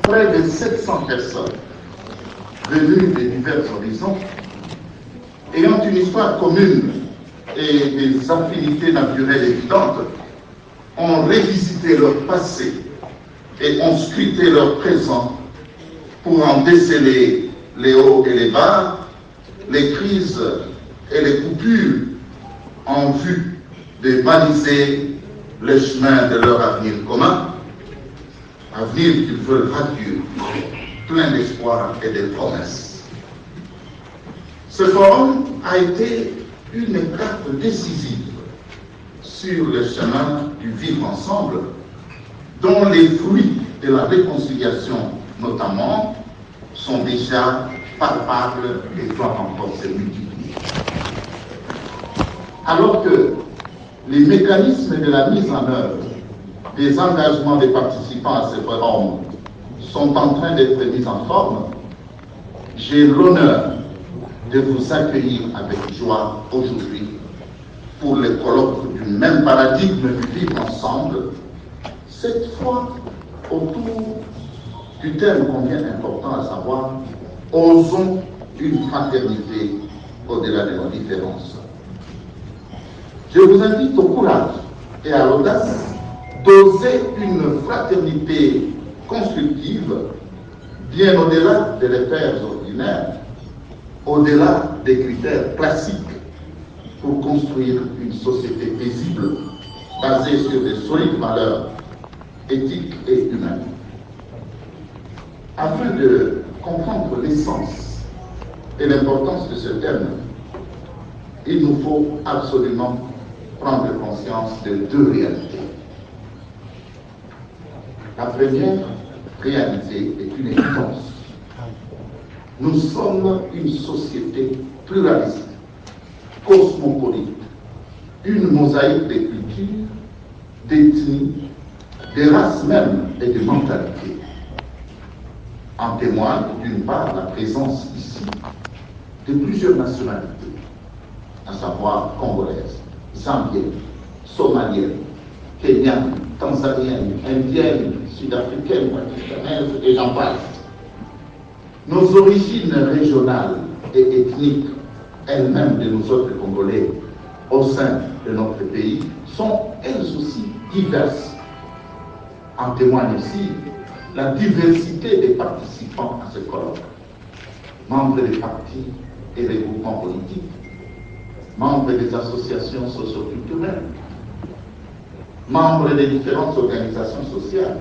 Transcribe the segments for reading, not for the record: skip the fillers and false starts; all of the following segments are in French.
près de 700 personnes venues de divers horizons, ayant une histoire commune et des affinités naturelles évidentes, ont revisité leur passé et ont scruté leur présent pour en déceler les hauts et les bas, les crises et les coupures, en vue de baliser le chemin de leur avenir commun, avenir qu'ils veulent radieux, plein d'espoir et de promesses. Ce forum a été une étape décisive sur le chemin du vivre ensemble, dont les fruits de la réconciliation notamment sont déjà palpables et doivent encore se multiplier. Alors que les mécanismes de la mise en œuvre des engagements des participants à ce forum sont en train d'être mis en forme, j'ai l'honneur de vous accueillir avec joie aujourd'hui pour le colloque du même paradigme du vivre ensemble, cette fois autour du thème combien important, à savoir « Osons une fraternité au-delà de nos différences ». Je vous invite au courage et à l'audace d'oser une fraternité constructive bien au-delà des repères ordinaires, au-delà des critères classiques pour construire une société paisible basée sur des solides valeurs éthiques et humaines. Afin de comprendre l'essence et l'importance de ce thème, il nous faut absolument prendre conscience de deux réalités. La première réalité est une évidence. Nous sommes une société pluraliste, cosmopolite, une mosaïque de cultures, d'ethnies, de races même et de mentalités. En témoigne d'une part la présence ici de plusieurs nationalités, à savoir congolaises, zambiennes, somaliennes, kenyanes, tanzaniennes, indiennes, sud-africaines, pakistanaises et j'en passe. Nos origines régionales et ethniques, elles-mêmes de nous autres Congolais, au sein de notre pays, sont elles aussi diverses. En témoigne aussi la diversité des participants à ce colloque, membres des partis et des groupements politiques, membres des associations socio-culturelles, membres des différentes organisations sociales,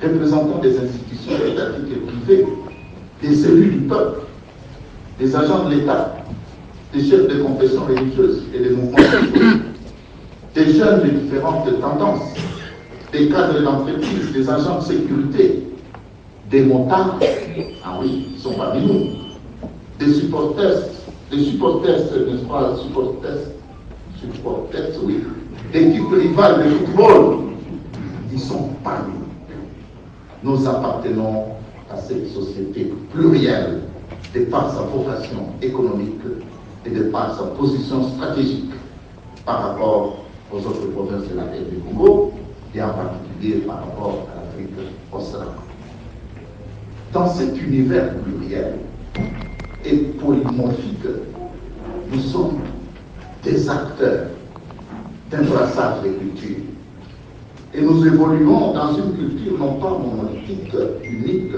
représentants des institutions étatiques et privées, des élus du peuple, des agents de l'État, des chefs de confessions religieuses et des mouvements sociaux, des jeunes de différentes tendances, des cadres d'entreprise, des agents de sécurité, des motards, ah oui, ils sont parmi nous, des supporters, n'est-ce pas, supporters, oui, d'équipes rivales de football, ils sont parmi nous. Nous appartenons à cette société plurielle de par sa vocation économique et de par sa position stratégique par rapport aux autres provinces de la terre du Congo et en particulier par rapport à l'Afrique australe. Dans cet univers pluriel et polymorphique, nous sommes des acteurs d'un brassage de cultures. Et nous évoluons dans une culture non pas monolithique, unique,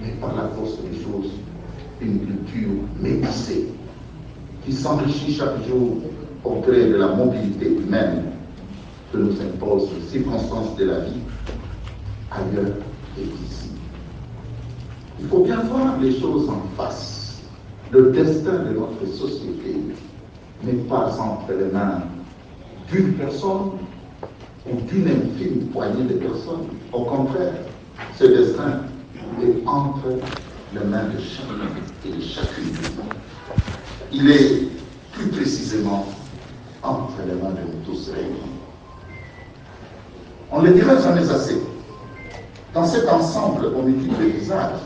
mais par la force des choses, une culture métissée, qui s'enrichit chaque jour au gré de la mobilité humaine que nous imposent les circonstances de la vie, ailleurs et ici. Il faut bien voir les choses en face. Le destin de notre société n'est pas entre les mains d'une personne ou d'une infime poignée de personnes. Au contraire, ce destin est entre les mains de chacun et de chacune. Il est plus précisément entre les mains de nous tous réunis. On ne le dira jamais assez. Dans cet ensemble aux multiples visages,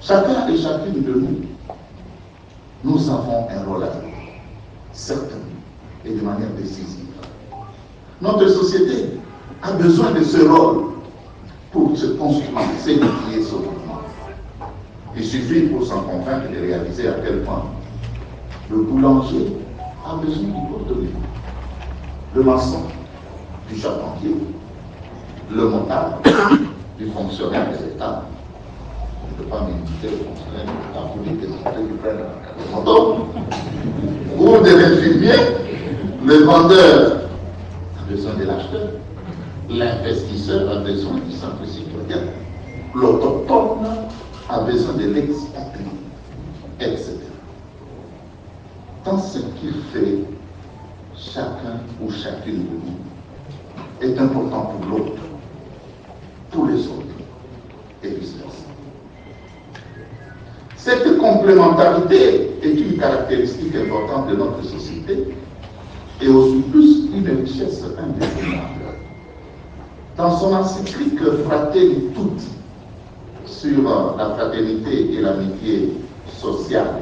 chacun et chacune de nous, nous avons un rôle à jouer, certain et de manière décisive. Notre société a besoin de ce rôle pour se construire, s'édifier ce mouvement. Il suffit pour s'en convaincre de réaliser à quel point le boulanger a besoin du porte-monnaie, le maçon du charpentier, le motard du fonctionnaire de l'État. Je ne peux pas m'inviter le fonctionnaire de l'État pour dire que c'est ceux qui prennent le moto, ou de l'infirmier, le vendeur a besoin de l'acheteur, l'investisseur a besoin du simple citoyen, l'autochtone a besoin de l'expatrié, etc. Dans ce qu'il fait, chacun ou chacune de nous est important pour l'autre, pour les autres, et vice-versa. Cette complémentarité est une caractéristique importante de notre société et aussi plus une richesse indéniable. Dans son encyclique Fratelli Tutti sur la fraternité et l'amitié sociale,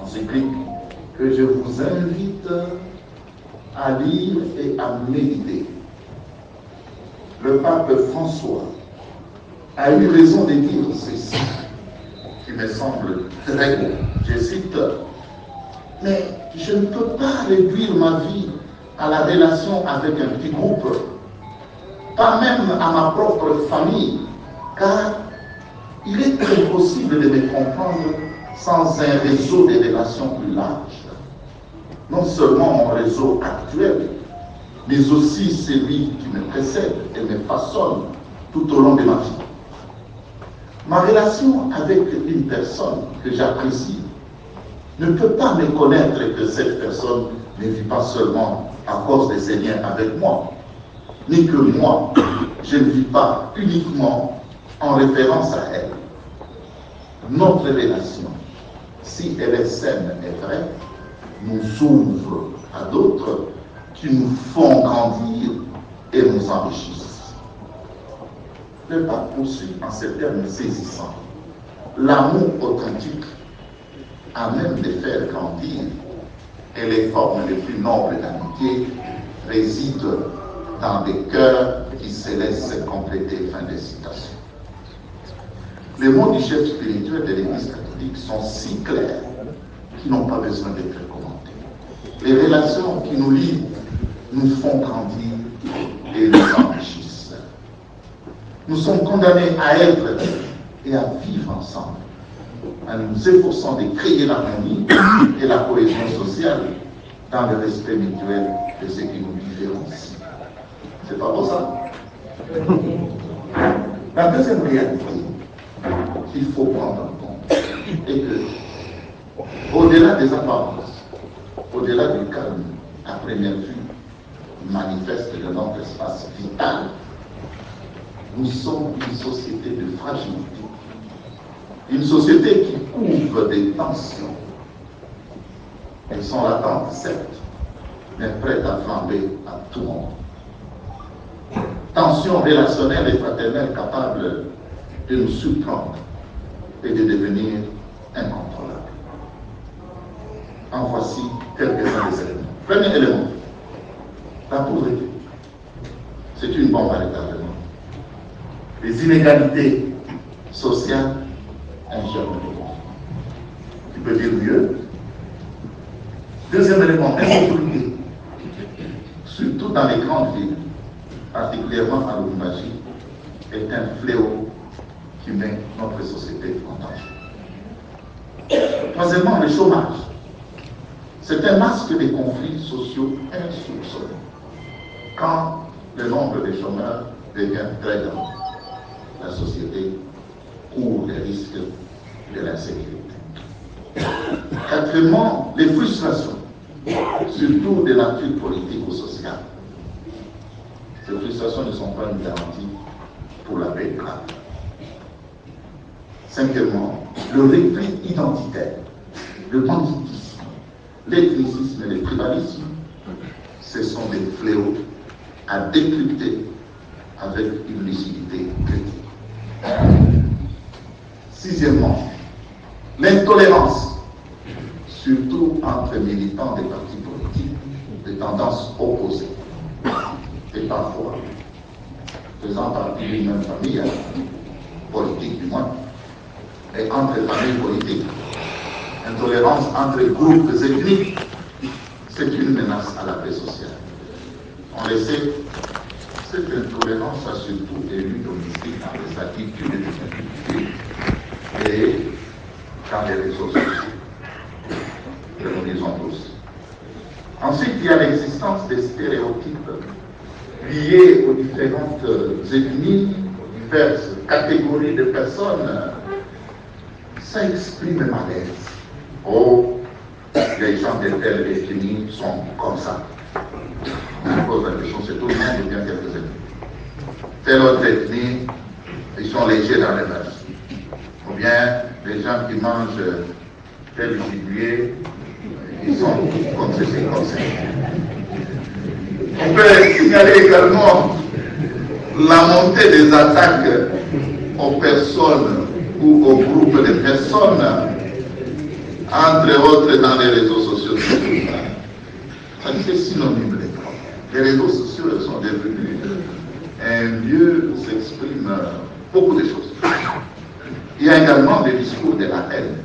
encyclique que je vous invite à lire et à méditer, le pape François a eu raison de dire ceci, qui me semble très beau. Je cite: mais je ne peux pas réduire ma vie à la relation avec un petit groupe, pas même à ma propre famille, car il est impossible de me comprendre sans un réseau de relations plus large. Non seulement mon réseau actuel, mais aussi celui qui me précède et me façonne tout au long de ma vie. Ma relation avec une personne que j'apprécie ne peut pas me connaître que cette personne ne vit pas seulement à cause de ses liens avec moi, ni que moi, je ne vis pas uniquement en référence à elle. Notre relation, si elle est saine et vraie, nous ouvre à d'autres qui nous font grandir et nous enrichissent. Le pape poursuit en ces termes saisissants. L'amour authentique a même de faire grandir, et les formes les plus nobles d'amitié résident dans des cœurs qui se laissent compléter. Fin de citation. Les mots du chef spirituel de l'Église catholique sont si clairs qu'ils n'ont pas besoin d'être commentés. Les relations qui nous lient nous font grandir et nous enrichissent. Nous sommes condamnés à être et à vivre ensemble, en nous efforçant de créer l'harmonie et la cohésion sociale dans le respect mutuel de ce qui nous différencie. C'est pas beau ça? La deuxième réalité qu'il faut prendre en compte est que, au-delà des apparences, au-delà du calme à première vue manifeste de notre espace vital, nous sommes une société de fragilité, une société qui couvre des tensions. Elles sont latentes, certes, mais prêtes à flamber à tout moment. Tensions relationnelles et fraternelles capables de nous surprendre et de devenir incontrôlables. En voici quelques-uns des éléments. Premier élément, la pauvreté. C'est une bombe à retardement. Les inégalités sociales ingèrent le conflit. Tu peux dire mieux. Deuxième élément, l'insécurité. Surtout dans les grandes villes, particulièrement à Lubumbashi, est un fléau qui met notre société en danger. Troisièmement, le chômage. C'est un masque des conflits sociaux insoupçonnés. Quand le nombre de chômeurs devient très grand, la société court les risques de l'insécurité. Quatrièmement, les frustrations, surtout de nature politique ou sociale. Ces frustrations ne sont pas une garantie pour la paix durable. Cinquièmement, le repli identitaire, le banditisme, l'ethnicisme et le tribalisme, ce sont des fléaux à décrypter avec une lucidité critique. Sixièmement, l'intolérance, surtout entre militants des partis politiques de tendance opposée. Et parfois, faisant partie d'une même famille, politique du moins, et entre familles politiques. Intolérance entre groupes ethniques, c'est une menace à la paix sociale. On le sait, cette intolérance a surtout élu domicile dans les attitudes et les cultures et dans les réseaux sociaux que nous disons tous. Ensuite, il y a l'existence des stéréotypes liés aux différentes ethnies, aux diverses catégories de personnes. Ça exprime malaise. Oh, les gens de telle ethnie sont comme ça. On pose la question, c'est tout le monde ou bien quelques ethnies. Telle autre ethnie, ils sont légers dans les mœurs. Ou bien les gens qui mangent tel gibier, ils sont comme ceci, comme ça. On peut signaler également la montée des attaques aux personnes ou aux groupes de personnes, entre autres dans les réseaux sociaux. C'est synonyme de quoi. Les réseaux sociaux sont devenus un lieu où s'expriment beaucoup de choses. Il y a également des discours de la haine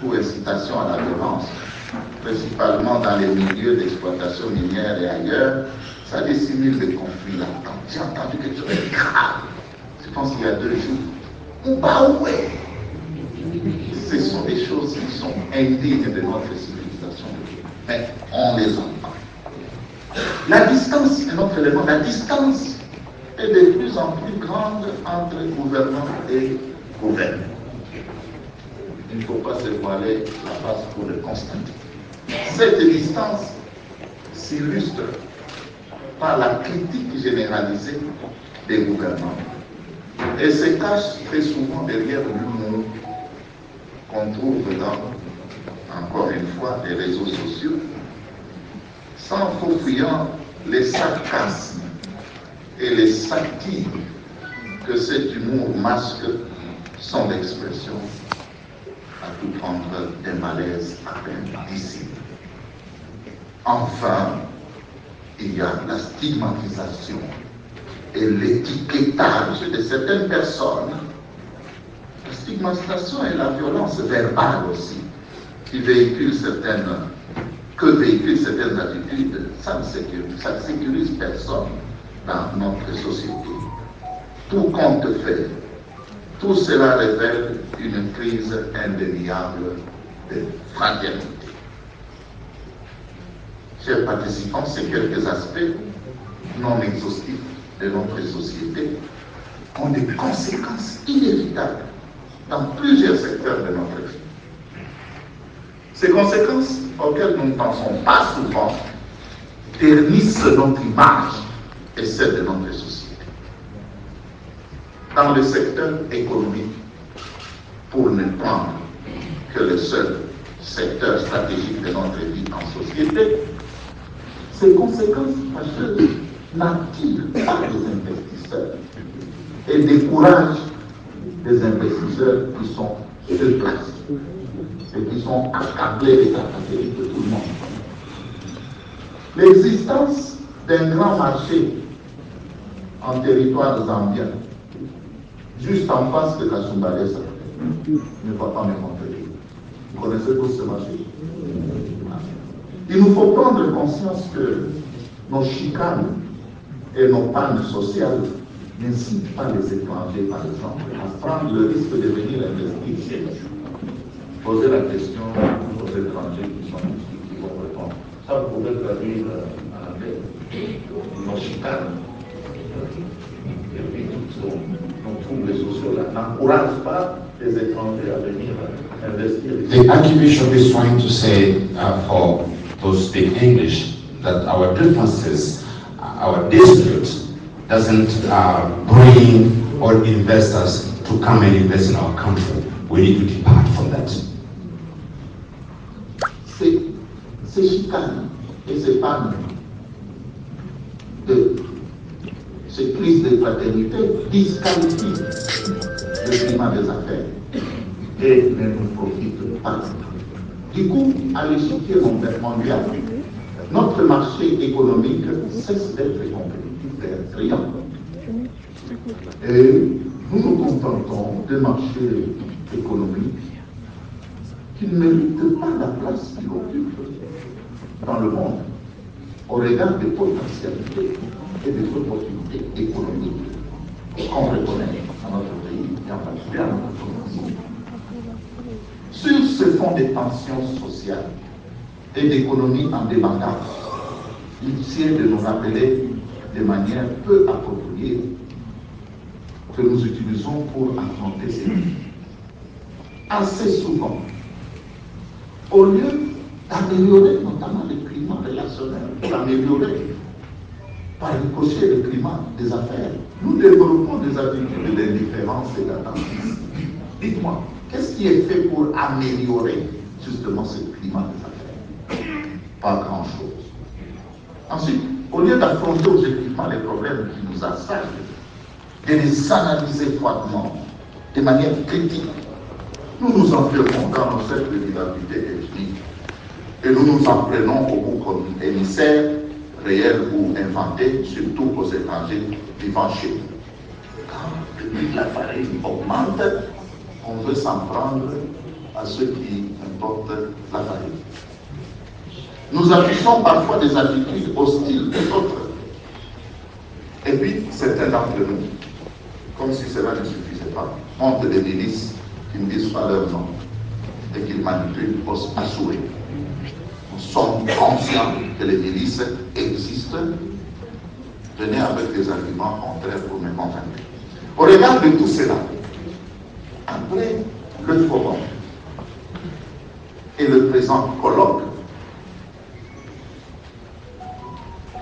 ou incitation à la violence, principalement dans les milieux d'exploitation minière et ailleurs. Ça dissimule les conflits là. J'ai entendu quelque chose de grave. Je pense qu'il y a 2 jours. Oubaoué. Ce sont des choses qui sont indignes de notre civilisation. Mais on les entend. La distance, un autre élément, la distance est de plus en plus grande entre gouvernement et gouvernement. Il ne faut pas se voiler la face pour le constater. Cette distance s'illustre par la critique généralisée des gouvernements et se cache très souvent derrière l'humour qu'on trouve dans, encore une fois, les réseaux sociaux, sans fouillant les sarcasmes et les satires que cet humour masque sont l'expression à tout prendre des malaises à peine d'ici. Enfin, il y a la stigmatisation et l'étiquetage de certaines personnes. La stigmatisation et la violence verbale aussi, que véhiculent certaines attitudes, ça ne sécurise personne dans notre société. Tout compte fait, tout cela révèle une crise indéniable de fraternité. Chers participants, ces quelques aspects non exhaustifs de notre société ont des conséquences inévitables dans plusieurs secteurs de notre vie. Ces conséquences auxquelles nous ne pensons pas souvent ternissent notre image et celle de notre société. Dans le secteur économique, pour ne prendre que le seul secteur stratégique de notre vie en société, ces conséquences fâcheuses n'attirent pas les investisseurs et découragent des investisseurs qui sont sur place et qui sont accablés des caractéristiques de tout le monde. L'existence d'un grand marché en territoire zambien, juste en face de Kasumbalesa, ne va pas me contredire. Vous connaissez tous ce marché? Il nous faut prendre conscience que nos chicanes et nos pannes sociales n'incitent pas les étrangers, par exemple, à prendre le risque de venir investir chez nous. Poser la question aux étrangers qui sont ici, qui vont répondre. Ça, vous pouvez traduire en anglais. Nos chicanes et puis tous nos troubles sociaux n'encouragent pas les étrangers à venir investir. The Archbishop is trying to say for those who speak English that our differences, our disputes, doesn't bring all investors to come and invest in our country. We need to depart from that. Ces chicanes et ces pannes ces crises de fraternité disqualifient le climat des affaires et ne nous profitent pas. Du coup, à l'échiquier mondial, notre marché économique cesse d'être compétitif et attrayant. Et nous nous contentons de marchés économiques qui ne méritent pas la place qu'ils occupent dans le monde, au regard des potentialités et des opportunités économiques qu'on reconnaît dans notre pays et en particulier dans notre communauté. Sur ce fond des tensions sociales et d'économie en débandade, il tient de nous rappeler de manière peu appropriée que nous utilisons pour affronter ces défis. Assez souvent, au lieu d'améliorer notamment le climat relationnel, pour améliorer par ricochet le climat des affaires, nous développons des attitudes d'indifférence et d'attentisme. Dites-moi, qu'est-ce qui est fait pour améliorer justement ce climat des affaires? Pas grand-chose. Ensuite, au lieu d'affronter objectivement les problèmes qui nous assaillent, de les analyser froidement, de manière critique, nous nous enfermons dans nos cercles d'identité ethnique et nous nous en prenons au bout comme émissaires, réels ou inventés, surtout aux étrangers vivant chez nous. Quand le prix de la farine augmente, on veut s'en prendre à ceux qui importent la farine. Nous affichons parfois des attitudes hostiles des autres. Et puis, certains d'entre nous, comme si cela ne suffisait pas, montent des milices qui ne disent pas leur nom et qu'ils manipulent à souhait. Nous sommes conscients que les milices existent. Venez avec des arguments contraires pour me convaincre. Au regard de tout cela, après le forum et le présent colloque,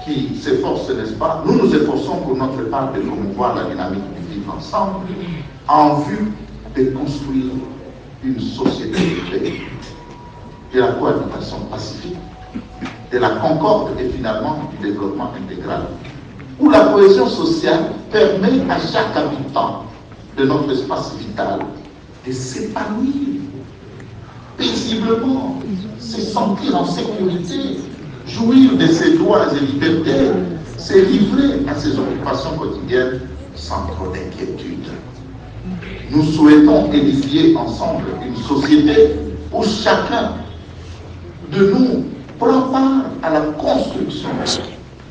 qui s'efforce, n'est-ce pas, nous nous efforçons pour notre part de promouvoir la dynamique du vivre ensemble en vue de construire une société de paix, de la cohabitation pacifique, de la concorde et finalement du développement intégral, où la cohésion sociale permet à chaque habitant de notre espace vital de s'épanouir paisiblement, se sentir en sécurité, jouir de ses droits et libertés, se livrer à ses occupations quotidiennes sans trop d'inquiétude. Nous souhaitons édifier ensemble une société où chacun de nous prend part à la construction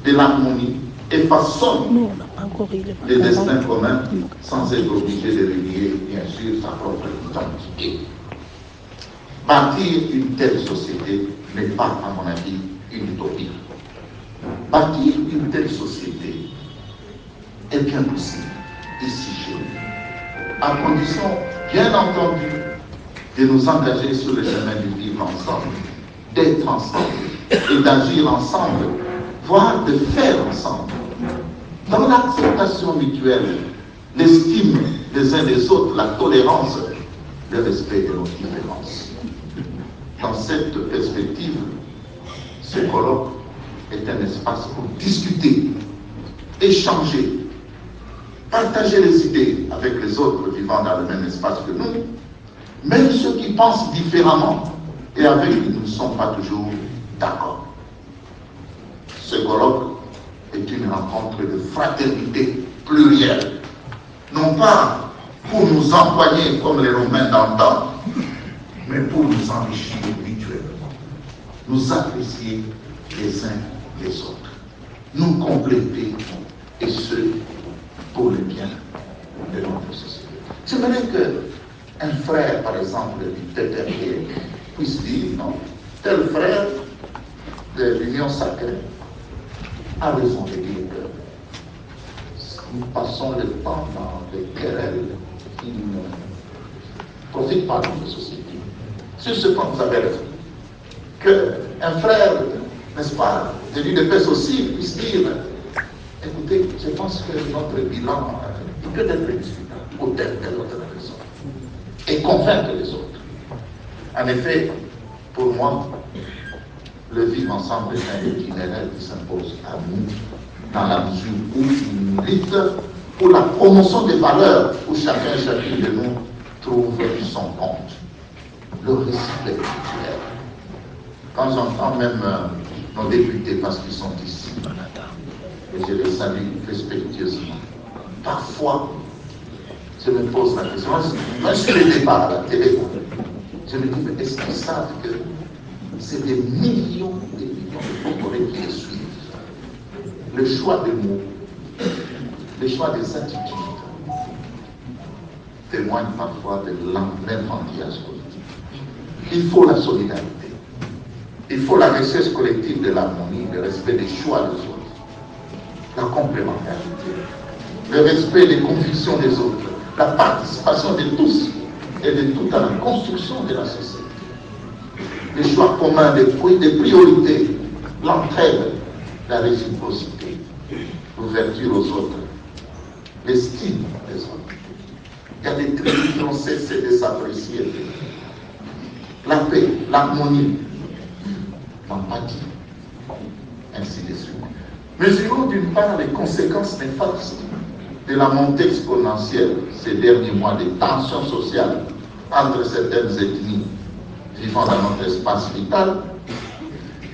de l'harmonie et façonne les destins communs sans être obligé de relier, bien sûr, sa propre identité. Bâtir une telle société n'est pas, à mon avis, une utopie. Bâtir une telle société est bien possible ici chez nous, à condition, bien entendu, de nous engager sur le chemin du vivre ensemble, d'être ensemble et d'agir ensemble, voire de faire ensemble, dans l'acceptation mutuelle, l'estime des uns des autres, la tolérance, le respect de nos différences. Dans cette perspective, ce colloque est un espace pour discuter, échanger, partager les idées avec les autres vivant dans le même espace que nous, même ceux qui pensent différemment et avec qui nous ne sommes pas toujours d'accord. Ce colloque est une rencontre de fraternité plurielle, non pas pour nous empoigner comme les Romains d'antan, mais pour nous enrichir mutuellement, nous apprécier les uns les autres, nous compléter, et ce, pour le bien de notre société. J'aimerais qu'un frère, par exemple, du TTRP, puisse dire, non, tel frère de l'Union sacrée a raison de dire que nous passons le temps dans des querelles qui ne profitent pas de notre société. Sur ce point, vous avez raison. Qu'un frère, n'est-ce pas, de l'UDPS aussi, puisse dire, écoutez, je pense que notre bilan peut être discutable pour telle autre raison, et convaincre les autres. En effet, pour moi, le vivre ensemble est un itinéraire qui s'impose à nous, dans la mesure où il milite pour la promotion des valeurs, où chacun et chacune de nous trouve son compte. Le respect mutuel. Quand j'entends même nos députés, parce qu'ils sont ici, et je les salue respectueusement, Parfois, je me pose la question, moi je suis le débat à la télé, je me dis, mais est-ce qu'ils savent que c'est des millions de Congolais qui les suivent? Le choix des mots, le choix des attitudes témoigne parfois de l'enfantillage politique. Il faut la solidarité. Il faut la recherche collective de l'harmonie, le respect des choix des autres, la complémentarité, le respect des convictions des autres, la participation de tous et de tout à la construction de la société. Les choix communs, des priorités, l'entraide, la réciprocité, l'ouverture aux autres, l'estime des autres. Il y a des tribus qui ont cessé de s'apprécier. La paix, l'harmonie, l'empathie, ainsi de suite. Mesurons d'une part les conséquences néfastes de la montée exponentielle ces derniers mois des tensions sociales entre certaines ethnies vivant dans notre espace vital,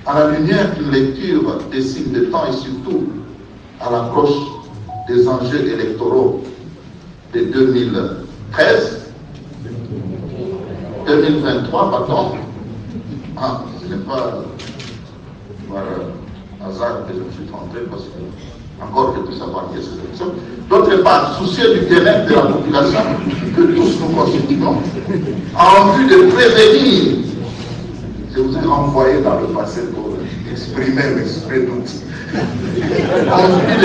à la lumière d'une lecture des signes de temps et surtout à l'approche des enjeux électoraux de 2023, pardon. Ah, ce n'est pas par hasard que je me suis trompé, parce que encore que tout savoir qu'il y a cette élection. D'autre part, soucieux du bien-être de la population que tous nous constituons, en vue de prévenir, je vous ai renvoyé dans le passé pour exprimer l'esprit d'outil, en vue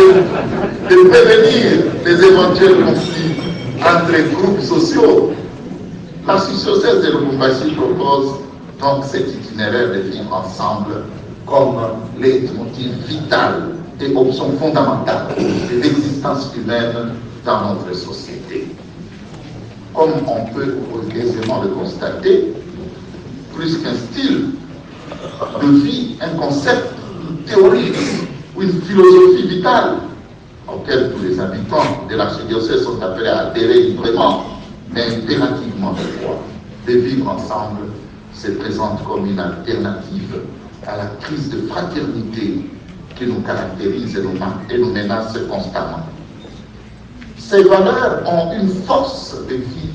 de prévenir les éventuels conflits entre groupes sociaux. L'archidiocèse de Lubumbashi propose donc cet itinéraire de vivre ensemble comme leitmotiv vital et option fondamentale de l'existence humaine dans notre société. Comme on peut aisément le constater, plus qu'un style de vie, un concept, une théorie ou une philosophie vitale auquel tous les habitants de l'archidiocèse sont appelés à adhérer librement, mais impérativement de vivre ensemble, se présente comme une alternative à la crise de fraternité qui nous caractérise et nous menace constamment. Ces valeurs ont une force de vie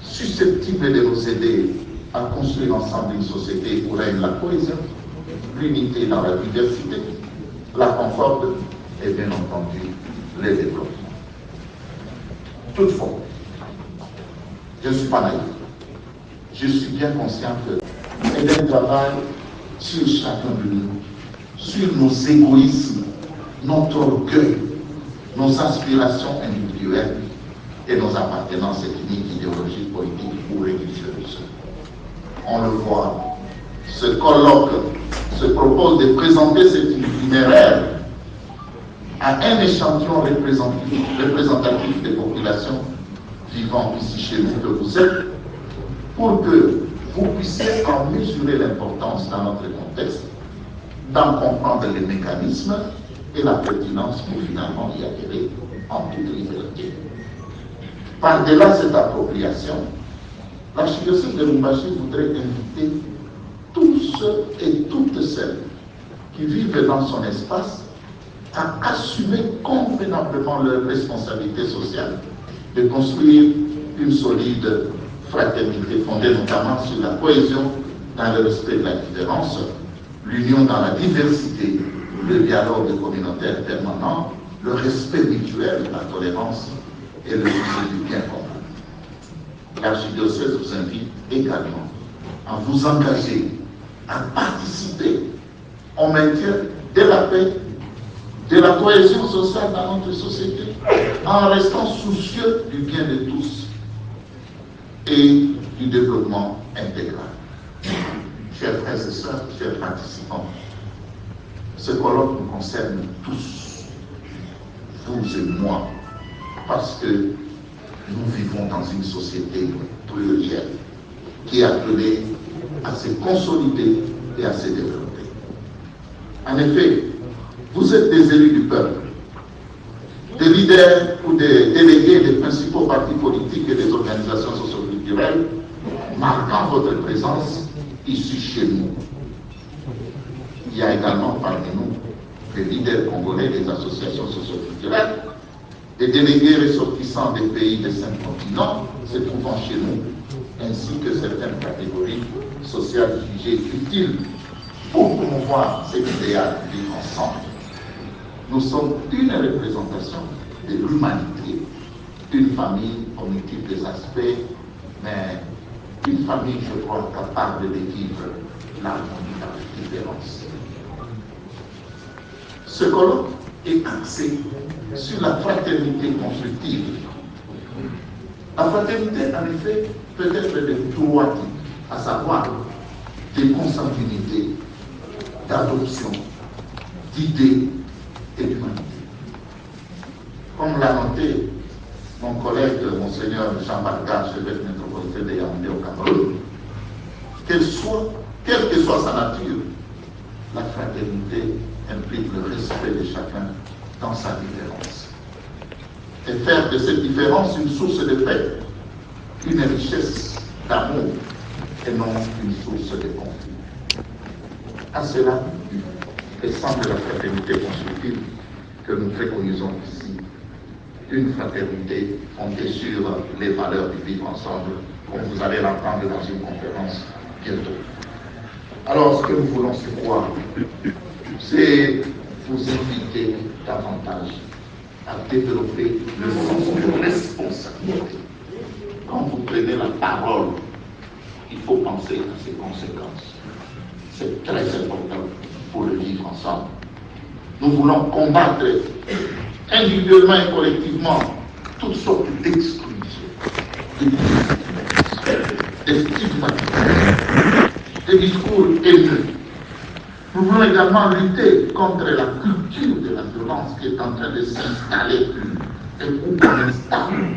susceptible de nous aider à construire ensemble une société où règne la cohésion, l'unité dans la diversité, la concorde et bien entendu le développement. Toutefois, je ne suis pas naïf. Je suis bien conscient que c'est un travail sur chacun de nous, sur nos égoïsmes, notre orgueil, nos aspirations individuelles et nos appartenances ethniques, idéologiques, politiques ou religieuses. On le voit, ce colloque se propose de présenter cet itinéraire à un échantillon représentatif des populations vivant ici chez nous que vous êtes, pour que vous puissiez en mesurer l'importance dans notre contexte, d'en comprendre les mécanismes et la pertinence pour finalement y adhérer en toute liberté. Par-delà cette appropriation, l'archidiocèse de Lubumbashi voudrait inviter tous ceux et toutes celles qui vivent dans son espace à assumer convenablement leur responsabilité sociale de construire une solide fraternité fondée notamment sur la cohésion dans le respect de la différence, l'union dans la diversité, le dialogue communautaire permanent, le respect mutuel, la tolérance et le souci du bien commun. L'archidiocèse vous invite également à vous engager, à participer au maintien de la paix, de la cohésion sociale dans notre société, en restant soucieux du bien de tous et du développement intégral. Chers frères et sœurs, chers participants, ce colloque nous concerne tous, vous et moi, parce que nous vivons dans une société plurielle qui est appelée à se consolider et à se développer. En effet, vous êtes des élus du peuple, des leaders ou des délégués des principaux partis politiques et des organisations socioculturelles, marquant votre présence ici chez nous. Il y a également parmi nous des leaders congolais des associations socioculturelles, les délégués ressortissants des pays des 5 continents se trouvant chez nous, ainsi que certaines catégories sociales jugées utiles pour promouvoir cet idéal de vivre ensemble. Nous sommes une représentation de l'humanité, une famille au multiples des aspects, mais une famille, je crois, capable de vivre l'harmonie dans la différence. Ce colloque est axé sur la fraternité constructive. La fraternité, en effet, peut être de trois types, à savoir des consanguinités, d'adoption, d'idées et d'humanité. Comme l'a noté mon collègue, Monseigneur Jean Barga, évêque métropolitain de Yaoundé au Cameroun, quelle que soit sa nature, la fraternité implique le respect de chacun dans sa différence. Et faire de cette différence une source de paix, une richesse d'amour, et non une source de conflit. À cela ressemble la fraternité constructive que nous préconisons ici. Une fraternité fondée sur les valeurs du vivre ensemble, comme vous allez l'entendre dans une conférence bientôt. Alors, ce que nous voulons, c'est quoi? C'est vous inviter davantage à développer le sens de responsabilité. Quand vous prenez la parole, il faut penser à ses conséquences. C'est très important pour le vivre ensemble. Nous voulons combattre individuellement et collectivement toutes sortes d'exclusions, des stigmatisations, des discours haineux. Nous voulons également lutter contre la culture de la violence qui est en train de s'installer et qu'on installe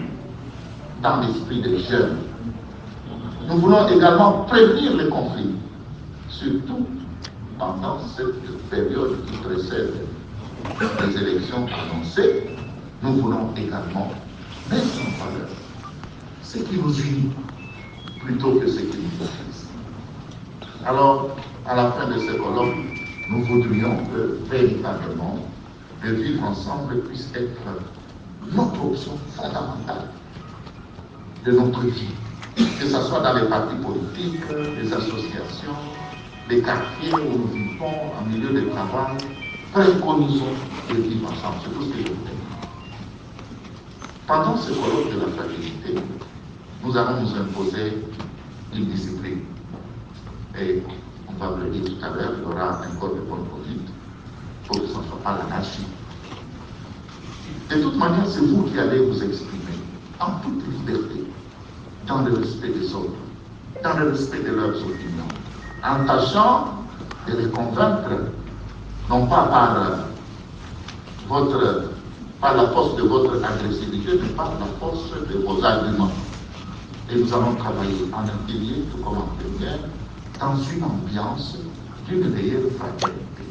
dans l'esprit des jeunes. Nous voulons également prévenir les conflits, surtout pendant cette période qui précède les élections annoncées. Nous voulons également mettre en valeur ce qui nous unit plutôt que ce qui nous divise. Alors, à la fin de ce colloque, nous voudrions que véritablement le vivre ensemble puisse être notre option fondamentale de notre vie, que ce soit dans les partis politiques, les associations, les quartiers où nous vivons, en milieu de travail. Préconisons de vivre ensemble, c'est tout ce que je vous dis. Pendant ce colloque de la fraternité, nous allons nous imposer une discipline. Et on va vous le dire tout à l'heure, il y aura un code de bonne conduite pour que ce ne soit pas l'anarchie. De toute manière, c'est vous qui allez vous exprimer en toute liberté, dans le respect des autres, dans le respect de leurs opinions, en tâchant de les convaincre, non pas par la force de votre agressivité, mais par la force de vos arguments. Et nous allons travailler en atelier, tout comme en première, dans une ambiance d'une meilleure fraternité.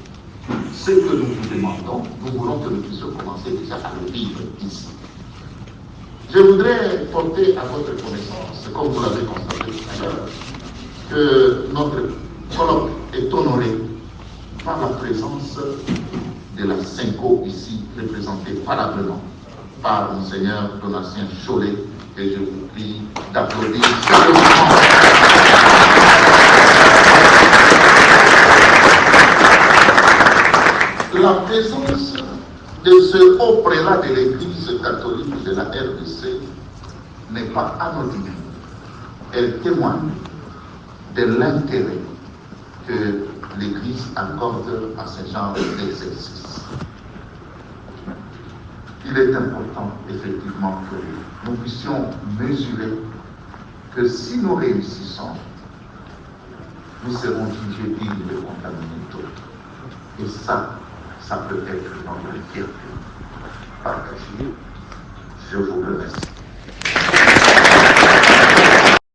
Ce que nous vous demandons, nous voulons que nous puissions commencer déjà à le vivre ici. Je voudrais porter à votre connaissance, comme vous l'avez constaté tout à l'heure, que notre colloque est honoré par la présence de la Cinco ici, représentée valablement par Monseigneur Donatien Cholet, et je vous prie d'applaudir chaleureusement. La présence de ce haut prélat de l'Église catholique de la RDC n'est pas anodine. Elle témoigne de l'intérêt que l'Église accorde à ce genre d'exercice. Il est important, effectivement, que nous puissions mesurer que si nous réussissons, nous serons jugés dignes de contaminer d'autres. Et ça peut être notre fierté partagée. Je vous remercie.